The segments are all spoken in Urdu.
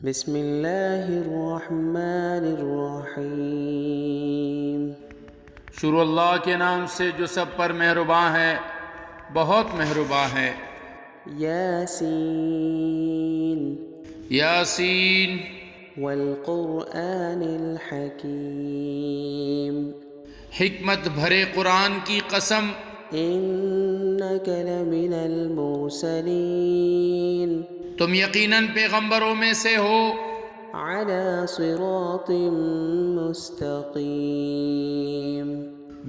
بسم اللہ الرحمن الرحیم۔ شروع اللہ کے نام سے جو سب پر مہرباں ہے، بہت مہرباں ہے۔ یاسین یاسین والقرآن الحکیم۔ حکمت بھرے قرآن کی قسم، انک لمن المرسلین، تم یقیناً پیغمبروں میں سے ہو، علی صراط مستقیم،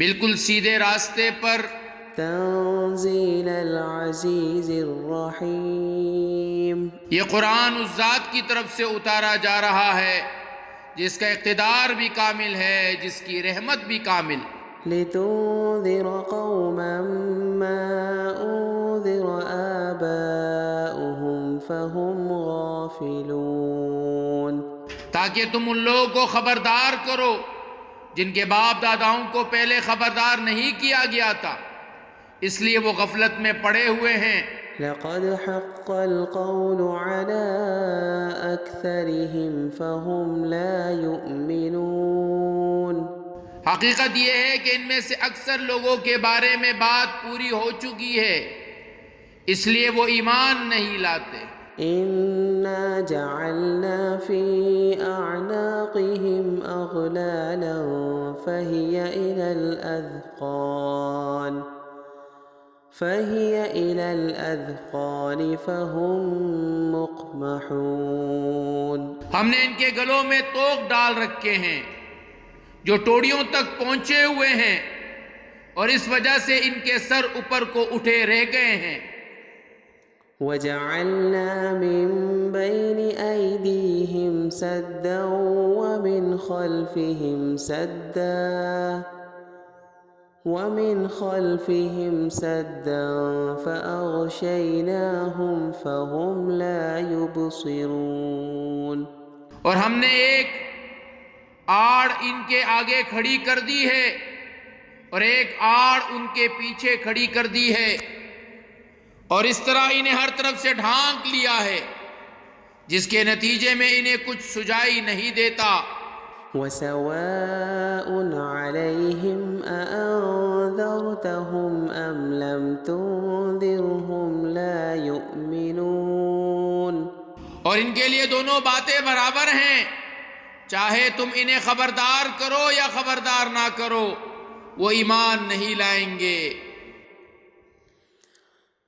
بالکل سیدھے راستے پر۔ تنزیل العزیز الرحیم، یہ قرآن اس ذات کی طرف سے اتارا جا رہا ہے جس کا اقتدار بھی کامل ہے، جس کی رحمت بھی کامل۔ لتنذر قوما ما انذر آباؤهم فهم غافلون، تاکہ تم ان لوگوں کو خبردار کرو جن کے باپ داداؤں کو پہلے خبردار نہیں کیا گیا تھا، اس لیے وہ غفلت میں پڑے ہوئے ہیں۔ لقد حق القول على أكثرهم فهم لا يؤمنون، حقیقت یہ ہے کہ ان میں سے اکثر لوگوں کے بارے میں بات پوری ہو چکی ہے، اس لیے وہ ایمان نہیں لاتے۔ إنا جعلنا في أعناقهم أغلالا فهي إلى الأذقان فهم مقمحون، ہم نے ان کے گلوں میں طوق ڈال رکھے ہیں جو ٹوڑیوں تک پہنچے ہوئے ہیں، اور اس وجہ سے ان کے سر اوپر کو اٹھے رہ گئے ہیں۔ وجعلنا من بين أيديهم سدا ومن خلفهم سدا فأغشيناهم فهم لا يبصرون، اور ہم نے ایک آڑ ان کے آگے کھڑی کر دی ہے اور ایک آڑ ان کے پیچھے کھڑی کر دی ہے، اور اس طرح انہیں ہر طرف سے ڈھانک لیا ہے جس کے نتیجے میں انہیں کچھ سجائی نہیں دیتا۔ وسواء عليهم أأنذرتهم أم لم تنذرهم لا يؤمنون، اور ان کے لیے دونوں باتیں برابر ہیں، چاہے تم انہیں خبردار کرو یا خبردار نہ کرو، وہ ایمان نہیں لائیں گے۔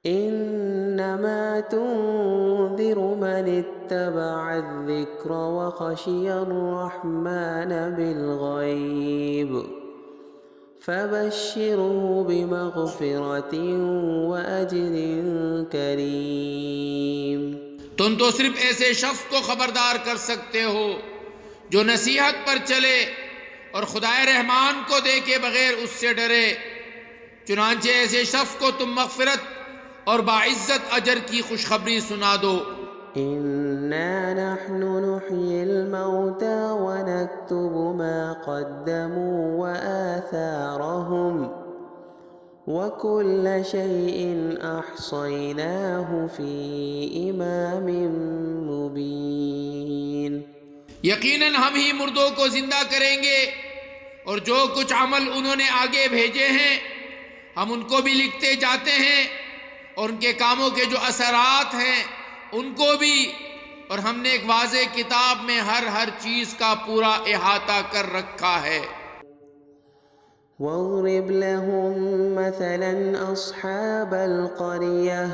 انما تنذر من اتبع الذکر وخشی الرحمن بالغیب فبشره بمغفرة وأجر کریم۔ تم تو صرف ایسے شخص کو خبردار کر سکتے ہو جو نصیحت پر چلے اور خدائے رحمان کو دیکھے بغیر اس سے ڈرے، چنانچہ ایسے شخص کو تم مغفرت اور باعزت اجر کی خوشخبری سنا دو۔ انا نحن نحيي الموتى ونكتب ما قدموا وآثارهم وكل شيء أحصيناه في إمام مبين۔ یقیناً ہم ہی مردوں کو زندہ کریں گے، اور جو کچھ عمل انہوں نے آگے بھیجے ہیں ہم ان کو بھی لکھتے جاتے ہیں، اور ان کے کاموں کے جو اثرات ہیں ان کو بھی، اور ہم نے ایک واضح کتاب میں ہر چیز کا پورا احاطہ کر رکھا ہے۔ واضرب لهم مثلا أصحاب القرية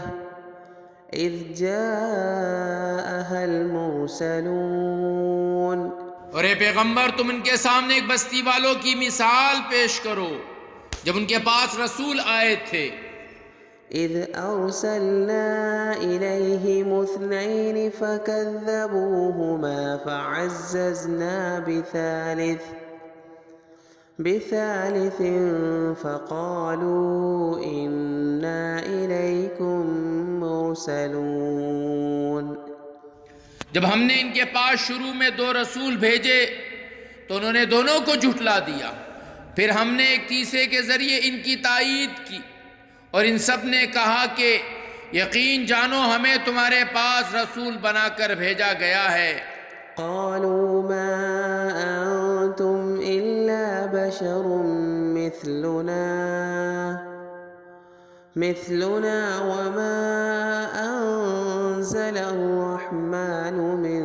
إذ جاءها المرسلون، اور اے پیغمبر تم ان کے سامنے ایک بستی والوں کی مثال پیش کرو جب ان کے پاس رسول آئے تھے۔ إذ أرسلنا إليهم 2 فكذبوهما فعززنا بثالث فقالوا إنا إليكم مرسلون۔ جب ہم نے ان کے پاس شروع میں 2 رسول بھیجے تو انہوں نے دونوں کو جھٹلا دیا، پھر ہم نے ایک تیسرے کے ذریعے ان کی تائید کی، اور ان سب نے کہا کہ یقین جانو ہمیں تمہارے پاس رسول بنا کر بھیجا گیا ہے۔ قالوا ما أنتم إلا بشر مثلنا وما أنزل الرحمن من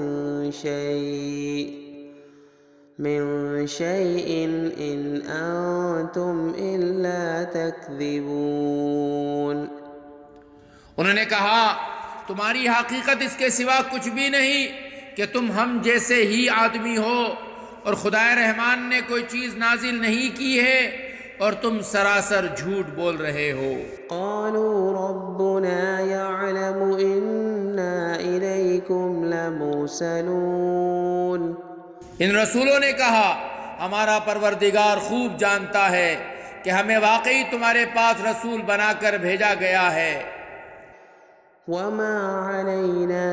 شيء إن أنتم إلا تكذبون. انہوں نے کہا تمہاری حقیقت اس کے سوا کچھ بھی نہیں کہ تم ہم جیسے ہی آدمی ہو، اور خدا رحمان نے کوئی چیز نازل نہیں کی ہے اور تم سراسر جھوٹ بول رہے ہو. قالوا ربنا يعلم إنا إليكم لمرسلون. ان رسولوں نے کہا ہمارا پروردگار خوب جانتا ہے کہ ہمیں واقعی تمہارے پاس رسول بنا کر بھیجا گیا ہے. وما علينا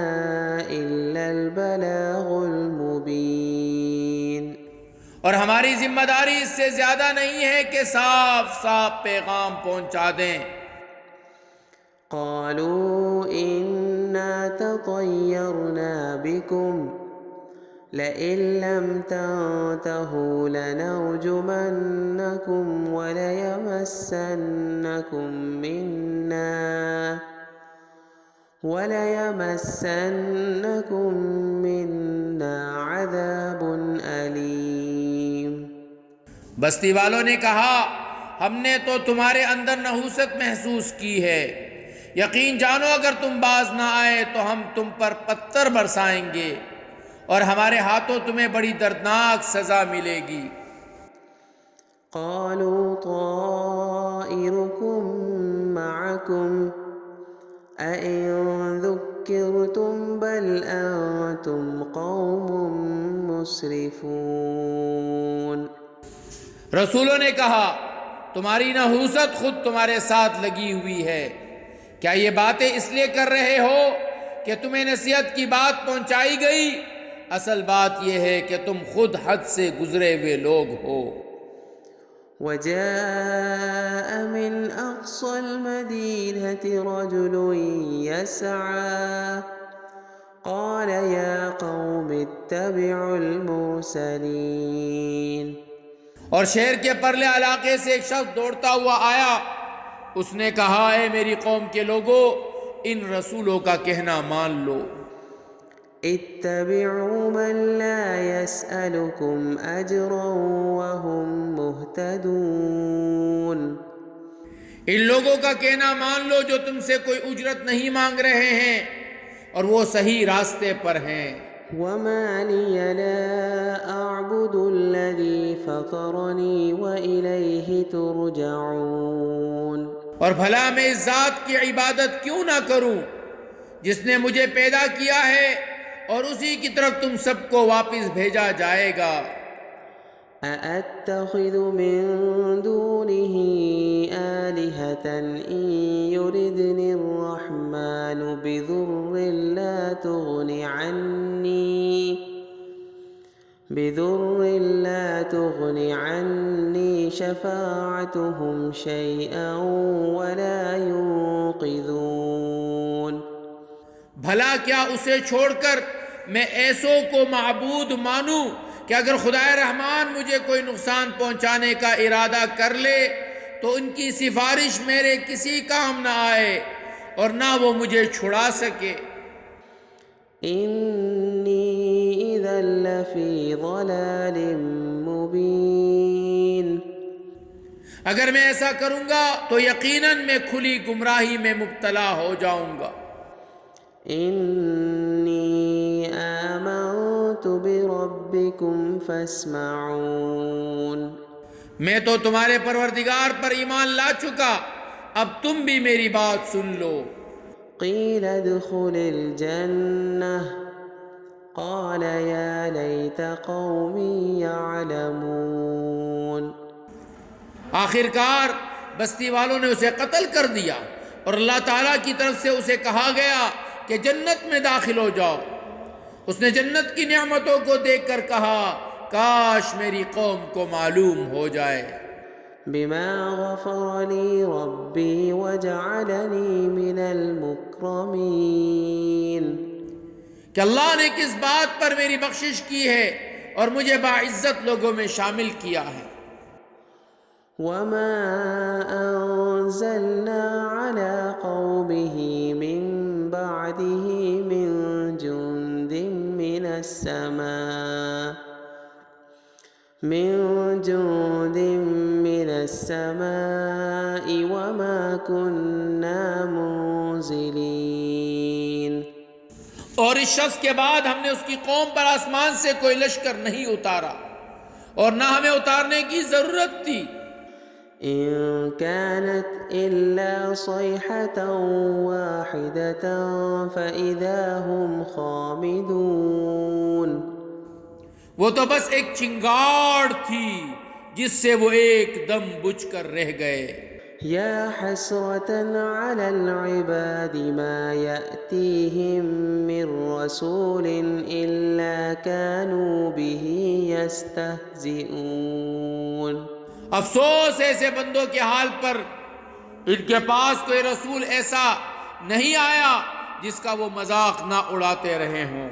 إلا البلاغ المبين. اور ہماری ذمہ داری اس سے زیادہ نہیں ہے کہ صاف صاف پیغام پہنچا دیں. قالوا إنا تطيرنا بكم لئن لم تنتهوا لنرجمنكم وليمسنكم منا عذاب أليم. بستی والوں نے کہا ہم نے تو تمہارے اندر نحوست محسوس کی ہے، یقین جانو اگر تم باز نہ آئے تو ہم تم پر پتھر برسائیں گے اور ہمارے ہاتھوں تمہیں بڑی دردناک سزا ملے گی. قالوا طائركم معكم أئن ذكرتم بل أنتم قوم مسرفون. رسولوں نے کہا تمہاری نحوست خود تمہارے ساتھ لگی ہوئی ہے، کیا یہ باتیں اس لیے کر رہے ہو کہ تمہیں نصیحت کی بات پہنچائی گئی؟ اصل بات یہ ہے کہ تم خود حد سے گزرے ہوئے لوگ ہو. وجاء من أقصى المدينة رجل يسعى قال يا قوم اتبعوا المرسلين. اور شہر کے پرلے علاقے سے ایک شخص دوڑتا ہوا آیا، اس نے کہا اے میری قوم کے لوگو ان رسولوں کا کہنا مان لو. اتبعوا من لا يسألكم أجرا وهم مهتدون. ان لوگوں کا کہنا مان لو جو تم سے کوئی اجرت نہیں مانگ رہے ہیں اور وہ صحیح راستے پر ہیں. وما لي لا أعبد الذي فطرني وإليه ترجعون. اور بھلا میں اس ذات کی عبادت کیوں نہ کروں جس نے مجھے پیدا کیا ہے اور اسی کی طرف تم سب کو واپس بھیجا جائے گا. أأتخذ من دونه آلهة إن يردني الرحمن بضر لا تغن عني شفاعتهم شيئا ولا ينقذون. بھلا کیا اسے چھوڑ کر میں ایسوں کو معبود مانوں کہ اگر خدا رحمان مجھے کوئی نقصان پہنچانے کا ارادہ کر لے تو ان کی سفارش میرے کسی کام نہ آئے اور نہ وہ مجھے چھڑا سکے. إني إذا لفي ضلال مبين. اگر میں ایسا کروں گا تو یقیناً میں کھلی گمراہی میں مبتلا ہو جاؤں گا. إني آمنت بربكم فاسمعون. میں تو تمہارے پروردگار پر ایمان لا چکا، اب تم بھی میری بات سن لو. قيل ادخل الجنة قال يا ليت قومي يعلمون. آخرکار بستی والوں نے اسے قتل کر دیا اور اللہ تعالیٰ کی طرف سے اسے کہا گیا کہ جنت میں داخل ہو جاؤ. اس نے جنت کی نعمتوں کو دیکھ کر کہا کاش میری قوم کو معلوم ہو جائے. بما غفر لي ربي وجعلني من المكرمين. کہ اللہ نے کس بات پر میری بخشش کی ہے اور مجھے باعزت لوگوں میں شامل کیا ہے۔ وما أنزلنا على قومه من بعده من جند من السماء وما كنا منزلين۔ اور اس شخص کے بعد ہم نے اس کی قوم پر آسمان سے کوئی لشکر نہیں اتارا اور نہ ہمیں اتارنے کی ضرورت تھی۔ إن كانت إلا صيحة واحدة فإذا هم خامدون۔ وہ تو بس ایک چنگاڑ تھی جس سے وہ ایک دم بجھ کر رہ گئے۔ يا حسرة على العباد ما يأتيهم من رسول إلا كانوا به يستهزئون۔ افسوس ایسے بندوں کے حال پر، ان کے پاس کوئی رسول ایسا نہیں آیا جس کا وہ مذاق نہ اڑاتے رہے ہوں۔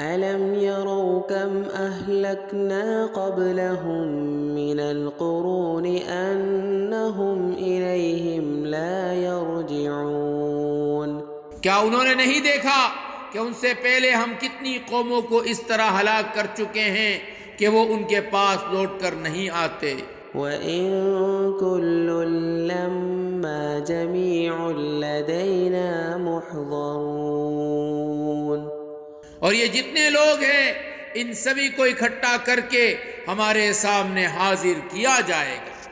ألم يروا كم أهلكنا قبلهم من القرون أنهم إليهم لا يرجعون۔ کیا انہوں نے نہیں دیکھا کہ ان سے پہلے ہم کتنی قوموں کو اس طرح ہلاک کر چکے ہیں کہ وہ ان کے پاس لوٹ کر نہیں آتے۔ وَإِن كُلٌّ لَّمَّا جَمِيعٌ لَّدَيْنَا مُحْضَرُونَ۔ اور یہ جتنے لوگ ہیں ان سبھی کو اکٹھا کر کے ہمارے سامنے حاضر کیا جائے گا۔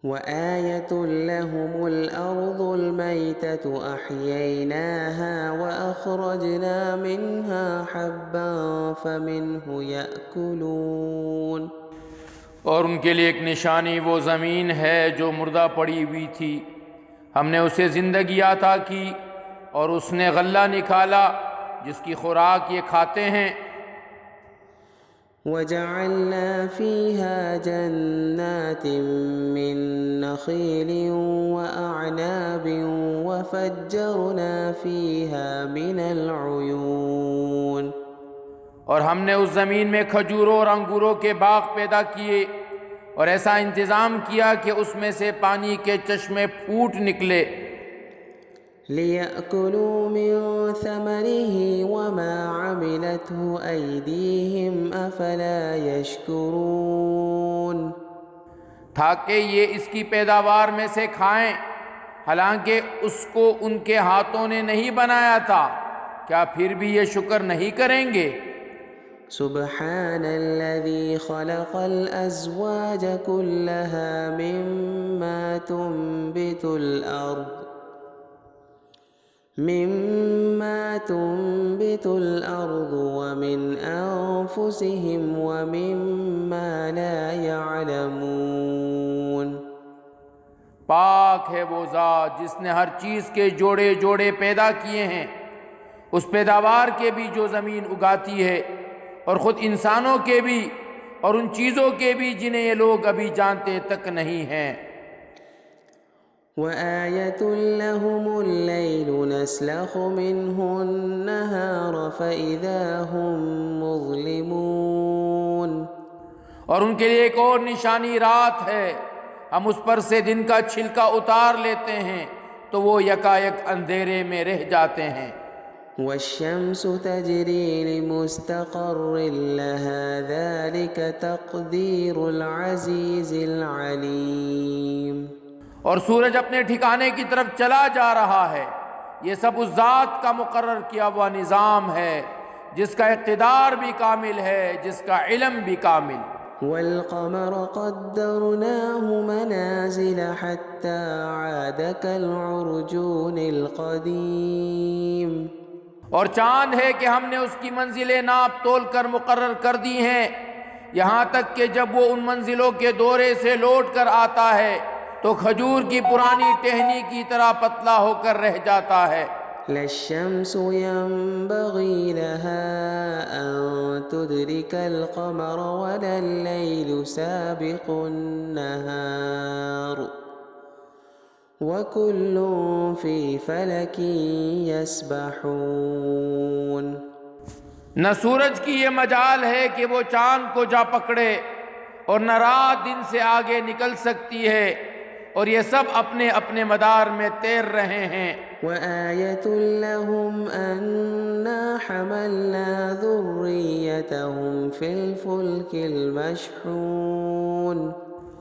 وَآيَةٌ لَّهُمُ الْأَرْضُ الْمَيْتَةُ أَحْيَيْنَاهَا وَأَخْرَجْنَا مِنْهَا حَبًّا فَمِنْهُ يَأْكُلُونَ۔ اور ان کے لیے ایک نشانی وہ زمین ہے جو مردہ پڑی ہوئی تھی، ہم نے اسے زندگی عطا کی اور اس نے غلہ نکالا جس کی خوراک یہ کھاتے ہیں۔ وَجَعَلْنَا فِيهَا جَنَّاتٍ مِّن نَّخِيلٍ وَأَعْنَابٍ وَفَجَّرْنَا فِيهَا مِنَ الْعُيُونِ۔ اور ہم نے اس زمین میں کھجوروں اور انگوروں کے باغ پیدا کیے اور ایسا انتظام کیا کہ اس میں سے پانی کے چشمے پھوٹ نکلے۔ لِيَأْكُلُوا مِن ثَمَرِهِ وَمَا عَمِلَتْهُ أَيْدِيهِمْ أَفَلَا يَشْكُرُونَ۔ تاکہ یہ اس کی پیداوار میں سے کھائیں، حالانکہ اس کو ان کے ہاتھوں نے نہیں بنایا تھا، کیا پھر بھی یہ شکر نہیں کریں گے؟ سبحان الذي خلق الأزواج كلها مما تنبت الأرض ومن أنفسهم ومما لا يعلمون۔ پاک ہے وہ ذات جس نے ہر چیز کے جوڑے جوڑے پیدا کیے ہیں، اس پیداوار کے بھی جو زمین اگاتی ہے اور خود انسانوں کے بھی اور ان چیزوں کے بھی جنہیں یہ لوگ ابھی جانتے تک نہیں ہیں۔ وَآيَةٌ لَّهُمُ اللَّيْلُ نَسْلَخُ مِنْهُ النَّهَارَ فَإِذَا هُم مُّظْلِمُونَ۔ اور ان کے لیے ایک اور نشانی رات ہے، ہم اس پر سے دن کا چھلکا اتار لیتے ہیں تو وہ یکایک اندھیرے میں رہ جاتے ہیں۔ وَالشَّمْسُ تَجْرِي لِمُسْتَقَرٍّ لَّهَا ذَلِكَ تَقْدِيرُ الْعَزِيزِ الْعَلِيمِ۔ اور سورج اپنے ٹھکانے کی طرف چلا جا رہا ہے، یہ سب اس ذات کا مقرر کیا ہوا نظام ہے جس کا اقتدار بھی کامل ہے، جس کا علم بھی کامل۔ وَالْقَمَرَ قَدَّرْنَاهُ مَنَازِلَ حَتَّى عَادَ كَالْعُرْجُونِ الْقَدِيمِ۔ اور چاند ہے کہ ہم نے اس کی منزلیں ناپ تول کر مقرر کر دی ہیں، یہاں تک کہ جب وہ ان منزلوں کے دورے سے لوٹ کر آتا ہے تو کھجور کی پرانی ٹہنی کی طرح پتلا ہو کر رہ جاتا ہے۔ لَا الشَّمْسُ يَنبَغِي لَهَا أَن تُدْرِكَ الْقَمَرَ وَلَا اللَّيْلُ سَابِقُ النَّهَارِ وَكُلٌّ فِي فَلَكٍ يَسْبَحُونَ۔ نہ سورج کی یہ مجال ہے کہ وہ چاند کو جا پکڑے، اور نہ رات دن سے آگے نکل سکتی ہے، اور یہ سب اپنے اپنے مدار میں تیر رہے ہیں۔ وآية لهم أنا حملنا ذريتهم في الفلك المشحون،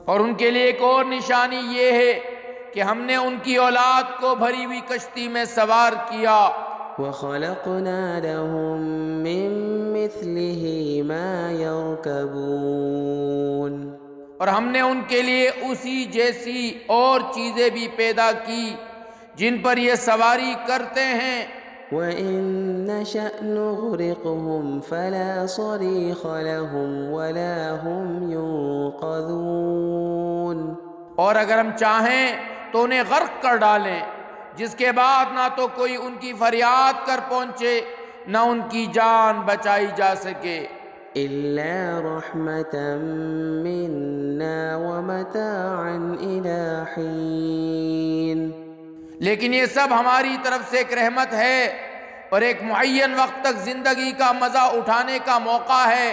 اور ان کے لیے ایک اور نشانی یہ ہے کہ ہم نے ان کی اولاد کو بھری ہوئی کشتی میں سوار کیا، وخلقنا لهم من مثله ما يركبون، اور ہم نے ان کے لیے اسی جیسی اور چیزیں بھی پیدا کی جن پر یہ سواری کرتے ہیں۔ وإن نشأ نغرقهم فلا صريخ لهم ولا هم ينقذون، اور اگر ہم چاہیں تو انہیں غرق کر ڈالیں، جس کے بعد نہ تو کوئی ان کی فریاد کر پہنچے نہ ان کی جان بچائی جا سکے۔ إلا رحمة منا ومتاعا إلى حين، لیکن یہ سب ہماری طرف سے ایک رحمت ہے اور ایک معین وقت تک زندگی کا مزہ اٹھانے کا موقع ہے۔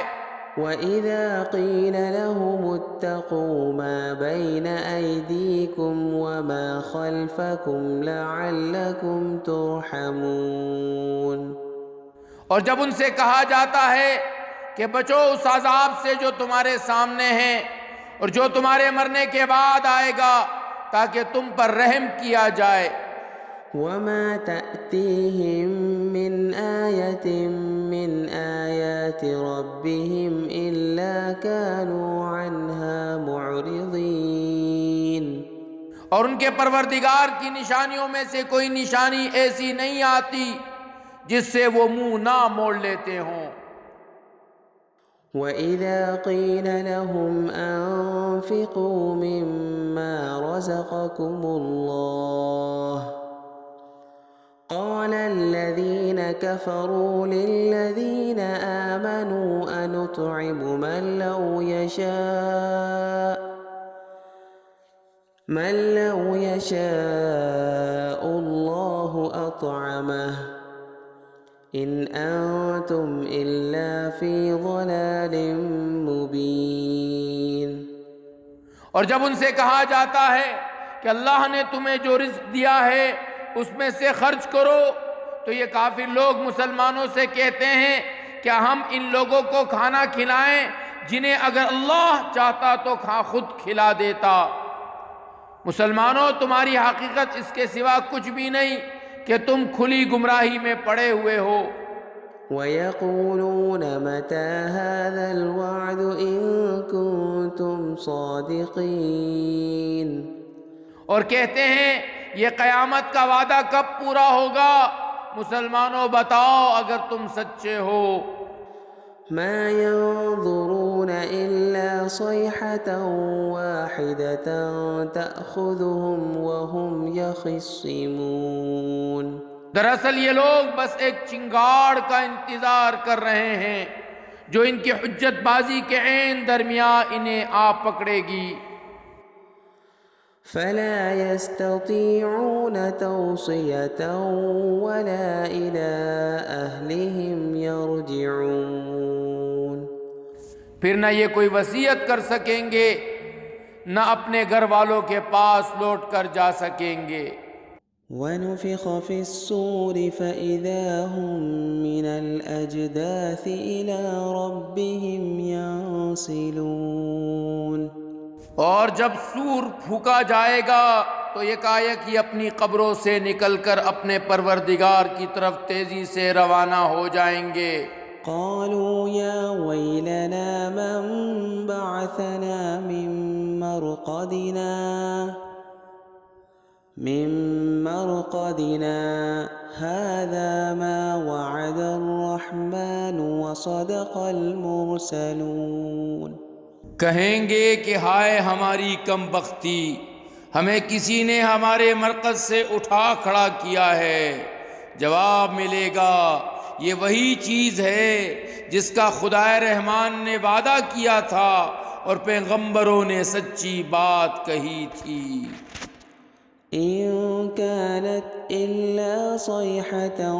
وإذا قيل لهم اتقوا ما بين أيديكم وما خلفكم لعلكم ترحمون، اور جب ان سے کہا جاتا ہے کہ بچو اس عذاب سے جو تمہارے سامنے ہے اور جو تمہارے مرنے کے بعد آئے گا تاکہ تم پر رحم کیا جائے۔ وما تأتيهم من آية من آيات ربهم إلا كانوا عنها معرضين، اور ان کے پروردگار کی نشانیوں میں سے کوئی نشانی ایسی نہیں آتی جس سے وہ منہ نہ موڑ لیتے ہوں۔ وإذا قيل لهم أنفقوا مما رزقكم الله قال الذين كفروا للذين آمنوا أنطعم من لو يشاء الله أطعمه إن أنتم إلا في ضلال مبين، اور جب ان سے کہا جاتا ہے کہ اللہ نے تمہیں جو رزق دیا ہے اس میں سے خرچ کرو، تو یہ کافر لوگ مسلمانوں سے کہتے ہیں کیا ہم ان لوگوں کو کھانا کھلائیں جنہیں اگر اللہ چاہتا تو خود کھلا دیتا۔ مسلمانوں، تمہاری حقیقت اس کے سوا کچھ بھی نہیں کہ تم کھلی گمراہی میں پڑے ہوئے ہو۔ وَيَقُولُونَ مَتَى هَذَا الْوَعْدُ إِن كُنتُمْ صَادِقِينَ، اور کہتے ہیں یہ قیامت کا وعدہ کب پورا ہوگا؟ مسلمانوں بتاؤ اگر تم سچے ہو۔ مَا يَنظُرُونَ إِلَّا صَيْحَةً وَاحِدَةً تَأْخُذُهُمْ وَهُمْ يَخِصِّمُونَ، دراصل یہ لوگ بس ایک چنگاڑ کا انتظار کر رہے ہیں جو ان کی حجت بازی کے عین درمیان انہیں آ پکڑے گی۔ فَلَا يَسْتَطِيعُونَ تَوْصِيَةً وَلَا إِلَىٰ أَهْلِهِمْ يَرْجِعُونَ، پھر نہ یہ کوئی وصیت کر سکیں گے نہ اپنے گھر والوں کے پاس لوٹ کر جا سکیں گے۔ وَنُفِخَ فِي الصُّورِ فَإِذَا هُم مِّنَ الْأَجْدَاثِ إِلَىٰ رَبِّهِمْ يَنسِلُونَ، اور جب سور پھونکا جائے گا تو یکایک ہی اپنی قبروں سے نکل کر اپنے پروردگار کی طرف تیزی سے روانہ ہو جائیں گے۔ قالوا يا ويلنا من بعثنا من مرقدنا هذا ما وعد الرحمن وصدق المرسلون، کہیں گے کہ ہائے ہماری کم بختی، ہمیں کسی نے ہمارے مرکز سے اٹھا کھڑا کیا ہے۔ جواب ملے گا یہ وہی چیز ہے جس کا خدائے رحمان نے وعدہ کیا تھا اور پیغمبروں نے سچی بات کہی تھی۔ إن كانت إلا صيحة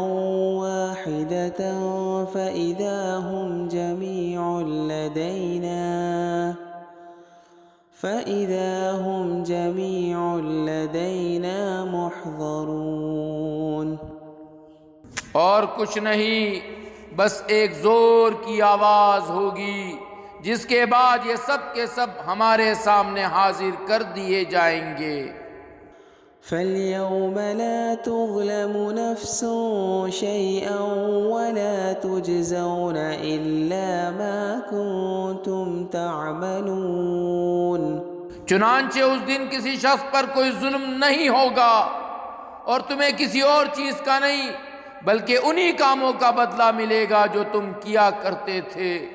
واحدة فإذا هم جميع لدينا محضرون. اور کچھ نہیں، بس ایک زور کی آواز ہوگی جس کے بعد یہ سب کے سب ہمارے سامنے حاضر کر دیے جائیں گے. فَالْيَوْمَ لَا تُظْلَمُ نَفْسٌ شَيْئًا وَلَا تُجْزَوْنَ إِلَّا مَا كُنتُمْ تَعْمَلُونَ. چنانچہ اس دن کسی شخص پر کوئی ظلم نہیں ہوگا اور تمہیں کسی اور چیز کا نہیں بلکہ انہی کاموں کا بدلہ ملے گا جو تم کیا کرتے تھے.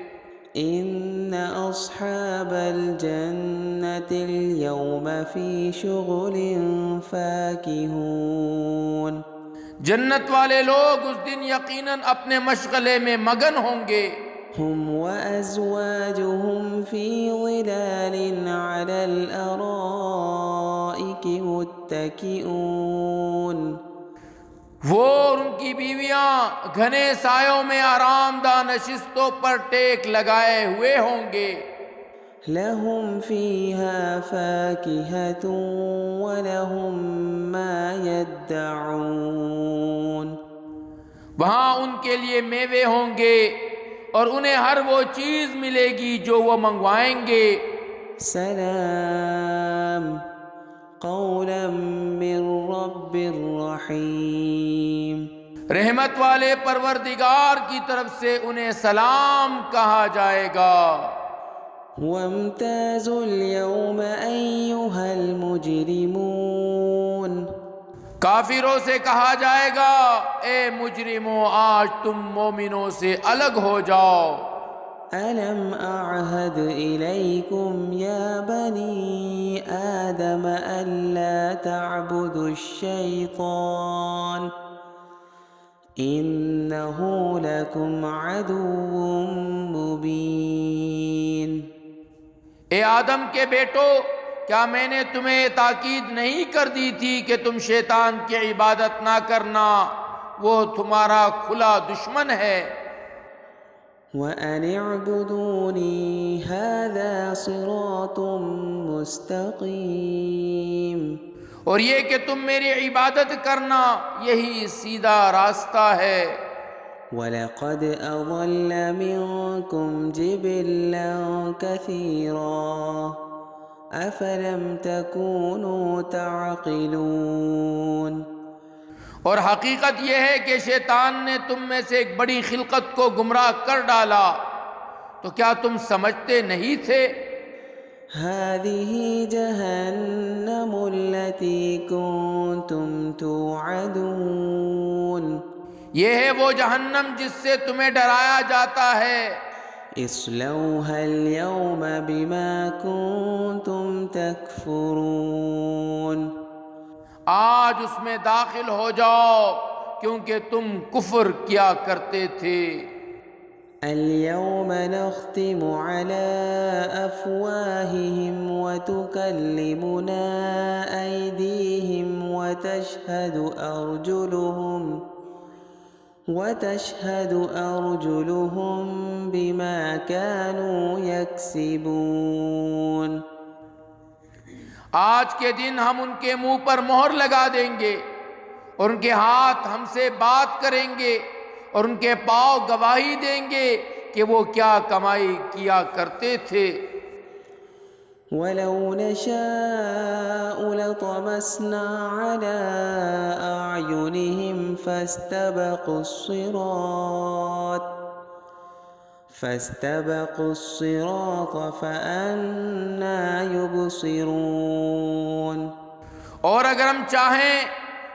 إِنَّ أَصْحَابَ الْجَنَّةِ الْيَوْمَ فِي شُغُلٍ فَاكِهُونَ. جنت والے لوگ اس دن یقیناً اپنے مشغلے میں مگن ہوں گے. هُمْ وَأَزْوَاجُهُمْ فِي ظِلَالٍ عَلَى الْأَرَائِكِ مُتَّكِئُونَ. وہ اور ان کی بیویاں گھنے سایوں میں آرام دہ نشستوں پر ٹیک لگائے ہوئے ہوں گے. لَهُمْ فِيهَا فَاكِهَةٌ وَلَهُمْ مَا يَدَّعُونَ. وہاں ان کے لیے میوے ہوں گے اور انہیں ہر وہ چیز ملے گی جو وہ منگوائیں گے. سلام قولا من رب رحیم. رحمت والے پروردگار کی طرف سے انہیں سلام کہا جائے گا. وامتازوا اليوم أيها المجرمون. کافروں سے کہا جائے گا اے مجرموں آج تم مومنوں سے الگ ہو جاؤ. ألم أعهد إليكم يا بني آدم ألا تعبدوا الشيطان إنه لكم عدو مبين. اے آدم کے بیٹو، کیا میں نے تمہیں تاکید نہیں کر دی تھی کہ تم شیطان کی عبادت نہ کرنا، وہ تمہارا کھلا دشمن ہے. وَأَنِ اعْبُدُونِي هَذَا صِرَاطٌ مُسْتَقِيمٌ. اور یہ کہ تم میری عبادت کرنا یہی سیدھا راستہ ہے. وَلَقَدْ أَضَلَّ مِنكُمْ جِبِلًّا كَثِيرًا أَفَلَمْ تَكُونُوا تَعْقِلُونَ. اور حقیقت یہ ہے کہ شیطان نے تم میں سے ایک بڑی خلقت کو گمراہ کر ڈالا، تو کیا تم سمجھتے نہیں تھے؟ هَذِهِ جَهَنَّمُ الَّتِي كُنتُمْ تُوعَدُونَ. یہ ہے وہ جہنم جس سے تمہیں ڈرایا جاتا ہے. اصلوها اليوم بما كنتم تكفرون. آج اس میں داخل ہو جاؤ کیونکہ تم کفر کیا کرتے تھے. اليوم نختم على أفواههم وتكلمنا أيديهم وتشهد أرجلهم بما كانوا يكسبون. آج کے دن ہم ان کے منہ پر مہر لگا دیں گے اور ان کے ہاتھ ہم سے بات کریں گے اور ان کے پاؤں گواہی دیں گے کہ وہ کیا کمائی کیا کرتے تھے. وَلَوْ نَشَاءُ لَطَمَسْنَا عَلَىٰ أَعْيُنِهِمْ فَاسْتَبَقُوا الصِّرَاطَ فَأَنَّىٰ يُبْصِرُونَ. اور اگر ہم چاہیں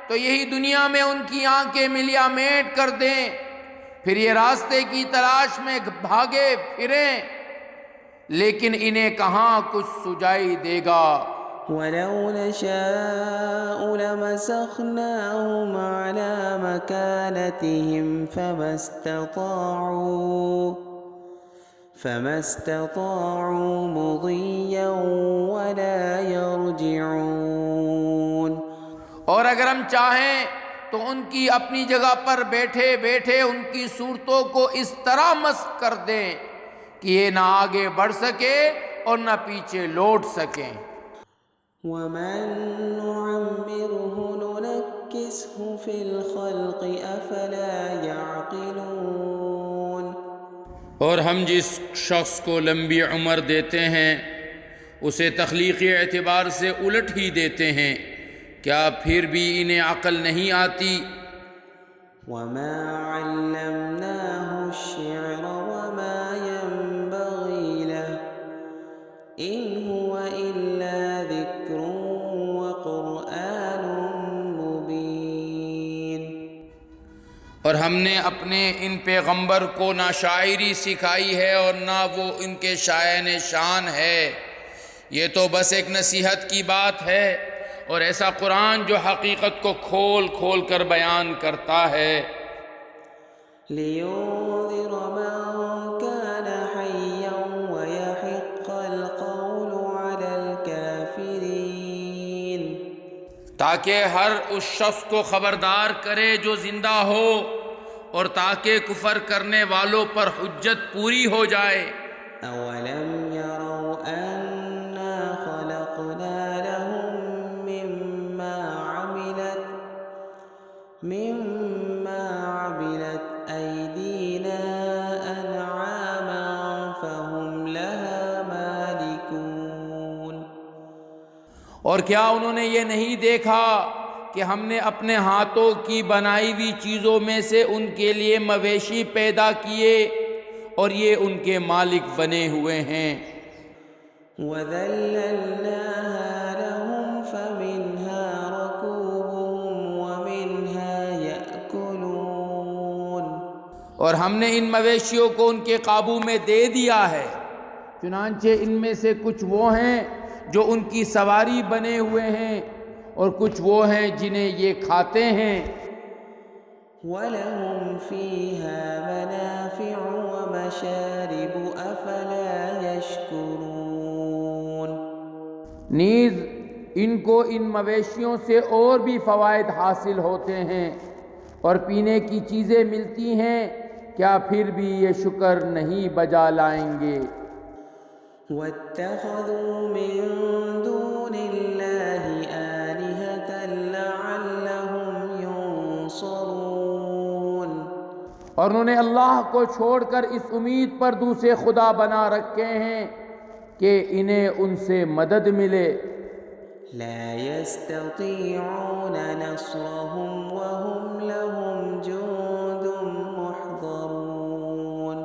تو یہی دنیا میں ان کی آنکھیں ملیا میٹ کر دیں، پھر یہ راستے کی تلاش میں بھاگے پھریں، لیکن انہیں کہاں کچھ سجائی دے گا. وَلَوْ نَشَاءُ لَمَسَخْنَاهُمْ عَلَىٰ مَكَانَتِهِمْ فَمَا اسْتَطَاعُوا مُضِيًّا وَلَا يَرْجِعُونَ. اور اگر ہم چاہیں تو ان کی اپنی جگہ پر بیٹھے بیٹھے ان کی صورتوں کو اس طرح مسخ کر دیں کہ یہ نہ آگے بڑھ سکے اور نہ پیچھے لوٹ سکیں۔ وَمَن نُّعَمِّرْهُ نُنَكِّسْهُ فِي الْخَلْقِ أَفَلَا يَعْقِلُونَ۔ اور ہم جس شخص کو لمبی عمر دیتے ہیں اسے تخلیقی اعتبار سے الٹ ہی دیتے ہیں، کیا پھر بھی انہیں عقل نہیں آتی؟ وَمَا عَلَّمْنَاهُ الشِّعْرَ وَمَا يَنبَغِي لَهُ إِنْ هُوَ إِلَّا ذِكْرٌ وَقُرْآنٌ مُبِينٌ۔ اور ہم نے اپنے ان پیغمبر کو نہ شاعری سکھائی ہے اور نہ وہ ان کے شایان شان ہے، یہ تو بس ایک نصیحت کی بات ہے، اور ایسا قرآن جو حقیقت کو کھول کھول کر بیان کرتا ہے۔ لِيُنذِرَ مَن كَانَ حَيًّا وَيَحِقَّ الْقَوْلُ عَلَى الْكَافِرِينَ۔ تاکہ ہر اس شخص کو خبردار کرے جو زندہ ہو، اور تاکہ کفر کرنے والوں پر حجت پوری ہو جائے۔ أَوَلَمْ يَرَوْا أَنَّا خَلَقْنَا لَهُم مِّمَّا عَمِلَتْ أَيْدِينَا أَنْعَامًا فَهُمْ لَهَا مَالِكُونَ۔ اور کیا انہوں نے یہ نہیں دیکھا کہ ہم نے اپنے ہاتھوں کی بنائی ہوئی چیزوں میں سے ان کے لیے مویشی پیدا کیے اور یہ ان کے مالک بنے ہوئے ہیں۔ وَذَلَّلْنَاهَا لَهُمْ فَمِنْهَا رَكُوبُهُمْ وَمِنْهَا يَأْكُلُونَ۔ اور ہم نے ان مویشیوں کو ان کے قابو میں دے دیا ہے، چنانچہ ان میں سے کچھ وہ ہیں جو ان کی سواری بنے ہوئے ہیں اور کچھ وہ ہیں جنہیں یہ کھاتے ہیں۔ وَلَهُمْ فِيهَا مَنَافِعُ وَمَشَارِبُ أَفَلَا يَشْكُرُونَ۔ نیز ان کو ان مویشیوں سے اور بھی فوائد حاصل ہوتے ہیں اور پینے کی چیزیں ملتی ہیں، کیا پھر بھی یہ شکر نہیں بجا لائیں گے؟ وَاتَّخَذُوا مِن دُونِ اللَّهِ آلِهَةً لَعَلَّهُمْ يُنصَرُونَ۔ اور انہوں نے اللہ کو چھوڑ کر اس امید پر دوسرے خدا بنا رکھے ہیں کہ انہیں ان سے مدد ملے۔ لا يستطيعون نصرهم وهم لهم جند محضرون۔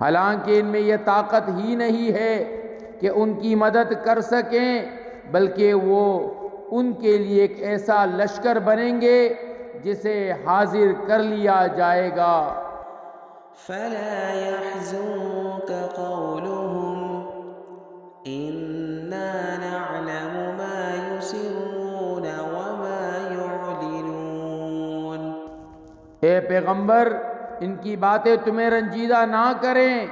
حالانکہ ان میں یہ طاقت ہی نہیں ہے کہ ان کی مدد کر سکیں، بلکہ وہ ان کے لیے ایک ایسا لشکر بنیں گے جسے حاضر کر لیا جائے گا۔ فلا يحزنك قولهم إنا نعلم ما يسرون وما يعلنون۔ اے پیغمبر، ان کی باتیں تمہیں رنجیدہ نہ کریں،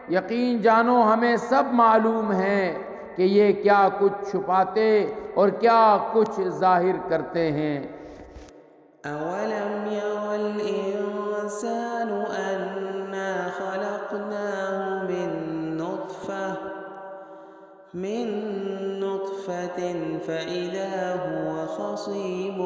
یقین جانو ہمیں سب معلوم ہے کہ یہ کیا کچھ چھپاتے اور کیا کچھ ظاہر کرتے ہیں۔ أَوَلَمْ يَرَ الْإِنسَانُ أَنَّا خَلَقْنَاهُ مِن نُّطْفَةٍ فَإِذَا هُوَ خَصِيمٌ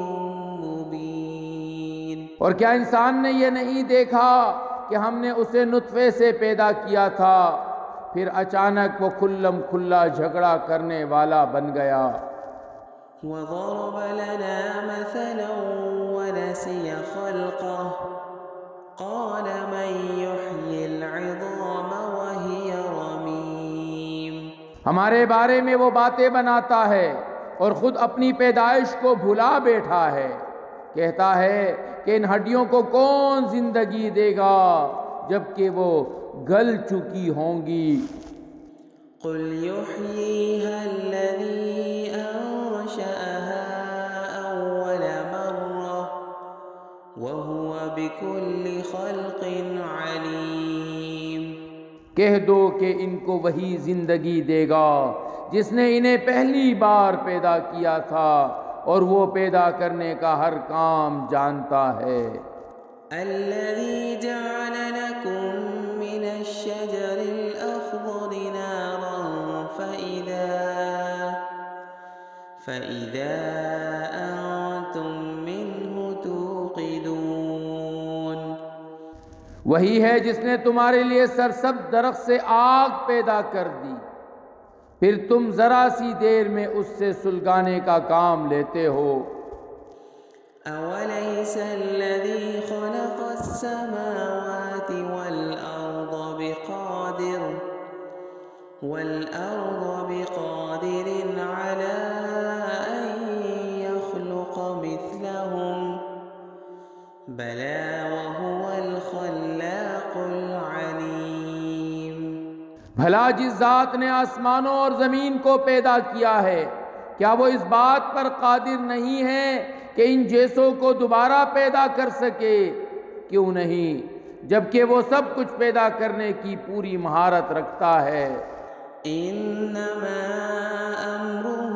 مُّبِينٌ۔ اور کیا انسان نے یہ نہیں دیکھا کہ ہم نے اسے نطفے سے پیدا کیا تھا، پھر اچانک وہ کھلم کھلا جھگڑا کرنے والا بن گیا۔ وَضَرَبَ لَنَا مَثَلًا وَنَسِيَ خَلْقَهُ قَالَ مَن يُحْيِي الْعِظَامَ وَهِيَ رَمِيمٌ۔ ہمارے بارے میں وہ باتیں بناتا ہے اور خود اپنی پیدائش کو بھلا بیٹھا ہے، کہتا ہے کہ ان ہڈیوں کو کون زندگی دے گا جبکہ وہ گل چکی ہوں گی۔ قُلْ يُحْيِيهَا الَّذِي أَنشَأَهَا أَوَّلَ مَرَّةٍ وَهُوَ بِكُلِّ خَلْقٍ عَلِيمٌ۔ کہہ دو کہ ان کو وہی زندگی دے گا جس نے انہیں پہلی بار پیدا کیا تھا، اور وہ پیدا کرنے کا ہر کام جانتا ہے۔ الذي جعل لكم من الشجر الأخضر نارا فإذا أنتم منه توقدون۔ وہی ہے جس نے تمہارے لیے سرسبز درخت سے آگ پیدا کر دی، پھر تم ذرا سی دیر میں اس سے سلگانے کا کام لیتے ہو۔ أوليس الذي خلق السماوات والأرض بقادر على أن يخلق مثلهم بلى وهو الخلاق العليم۔ بھلا جس ذات نے آسمانوں اور زمین کو پیدا کیا ہے، کیا وہ اس بات پر قادر نہیں ہے کہ ان جیسوں کو دوبارہ پیدا کر سکے؟ کیوں نہیں، جبکہ وہ سب کچھ پیدا کرنے کی پوری مہارت رکھتا ہے۔ انما امره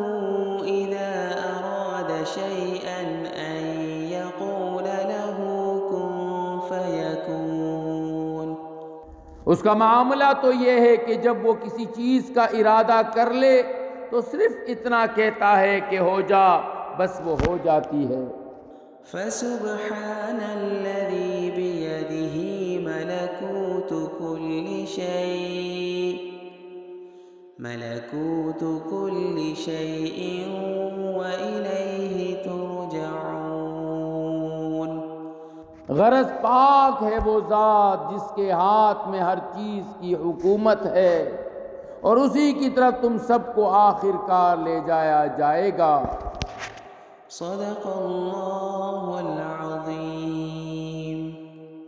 اذا اراد شيئا ان يقول له كن فيكون۔ اس کا معاملہ تو یہ ہے کہ جب وہ کسی چیز کا ارادہ کر لے تو صرف اتنا کہتا ہے کہ ہو جا، بس وہ ہو جاتی ہے۔ فسبحان الذي بيده ملكوت كل شيء وإليه ترجعون۔ غرض پاک ہے وہ ذات جس کے ہاتھ میں ہر چیز کی حکومت ہے، اور اسی کی طرف تم سب کو آخر کار لے جایا جائے گا۔ صدق اللہ العظیم۔